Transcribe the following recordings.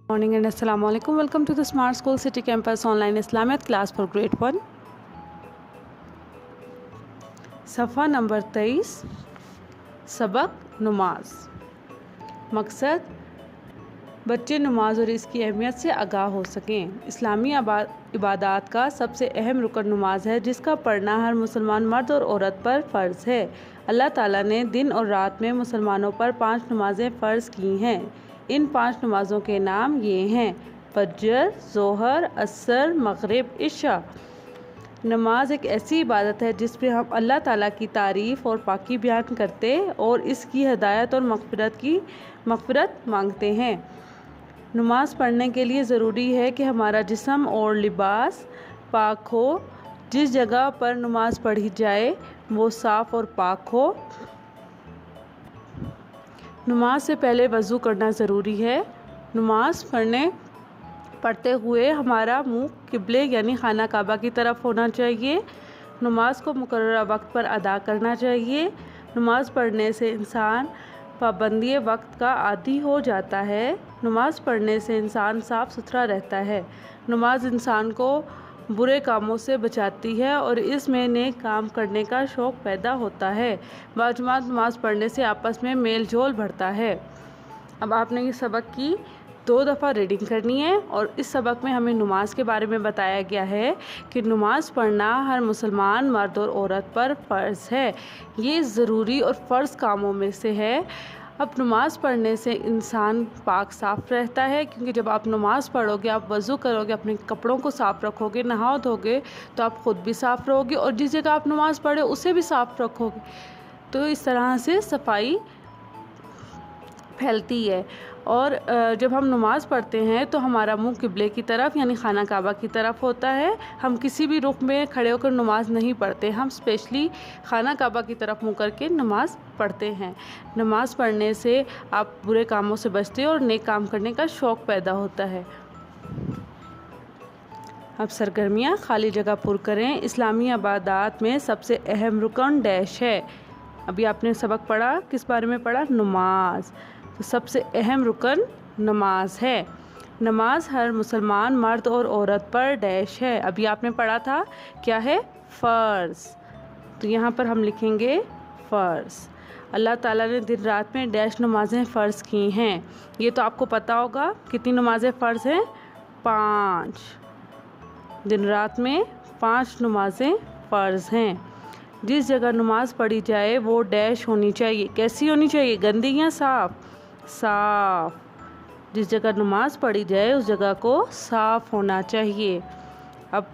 Morning and Assalamu alaikum. Welcome to the Smart School City Campus Online Islamiyat class for grade 1. सफ़ा number 23 सबक नमाज। मकसद बच्चे नमाज और इसकी अहमियत से आगाह हो सकें। इस्लामी इबादत का सबसे अहम रुकन नमाज है, जिसका पढ़ना हर मुसलमान मर्द और औरत पर फ़र्ज़ है। अल्लाह ताला ने दिन और रात में मुसलमानों पर 5 नमाज़ें फ़र्ज़ की हैं। इन 5 नमाज़ों के नाम ये हैं: फजर, ज़ोहर, असर, मगरिब, इशा। नमाज एक ऐसी इबादत है जिसमें हम अल्लाह ताला की तारीफ़ और पाकी बयान करते और इसकी हिदायत और मग़फ़िरत मांगते हैं। नमाज पढ़ने के लिए ज़रूरी है कि हमारा जिस्म और लिबास पाक हो। जिस जगह पर नमाज पढ़ी जाए वो साफ़ और पाक हो। नमाज से पहले वज़ू करना ज़रूरी है। नमाज पढ़ते हुए हमारा मुँह किबले यानी खाना काबा की तरफ होना चाहिए। नमाज को मुकर्ररा वक्त पर अदा करना चाहिए। नमाज पढ़ने से इंसान पाबंदी वक्त का आदी हो जाता है। नमाज पढ़ने से इंसान साफ़ सुथरा रहता है। नमाज इंसान को बुरे कामों से बचाती है और इसमें नेक काम करने का शौक़ पैदा होता है। बाजमात नमाज पढ़ने से आपस में मेल जोल बढ़ता है। अब आपने ये सबक की 2 दफ़ा रीडिंग करनी है और इस सबक में हमें नमाज के बारे में बताया गया है कि नमाज पढ़ना हर मुसलमान मर्द और औरत पर फ़र्ज़ है। ये ज़रूरी और फ़र्ज़ कामों में से है। अब नमाज़ पढ़ने से इंसान पाक साफ़ रहता है, क्योंकि जब आप नमाज़ पढ़ोगे, आप वज़ू करोगे, अपने कपड़ों को साफ़ रखोगे, नहा धोगे, तो आप ख़ुद भी साफ़ रहोगे और जिस जगह आप नमाज़ पढ़े उसे भी साफ़ रखोगे। तो इस तरह से सफाई फैलती है। और जब हम नमाज़ पढ़ते हैं तो हमारा मुंह किबले की तरफ यानी खाना काबा की तरफ होता है। हम किसी भी रुख में खड़े होकर नमाज नहीं पढ़ते, हम स्पेशली खाना काबा की तरफ मुँह करके नमाज़ पढ़ते हैं। नमाज़ पढ़ने से आप बुरे कामों से बचते हो और नेक काम करने का शौक़ पैदा होता है। अब सरगर्मियाँ खाली जगह पुर करें। इस्लामी इबादत में सबसे अहम रुकन डैश है। अभी आपने सबक पढ़ा, किस बारे में पढ़ा? नमाज। तो सबसे अहम रुकन नमाज है। नमाज हर मुसलमान मर्द और औरत पर डैश है। अभी आपने पढ़ा था क्या है? फ़र्ज़। तो यहाँ पर हम लिखेंगे फ़र्ज़। अल्लाह ताला ने दिन रात में डैश नमाज़ें फ़र्ज़ की हैं। ये तो आपको पता होगा। कितनी नमाज़ें फ़र्ज़ हैं? 5। दिन रात में 5 नमाज़ें फ़र्ज़ हैं। जिस जगह नमाज पढ़ी जाए वो डैश होनी चाहिए। कैसी होनी चाहिए? गंदी या साफ़? साफ़। जिस जगह नमाज पढ़ी जाए उस जगह को साफ़ होना चाहिए। अब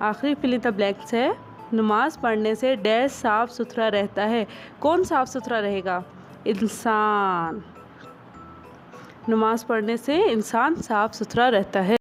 आखिरी फिल इन द ब्लैंक्स है। नमाज पढ़ने से डैश साफ़ सुथरा रहता है। कौन साफ़ सुथरा रहेगा? इंसान। नमाज पढ़ने से इंसान साफ़ सुथरा रहता है।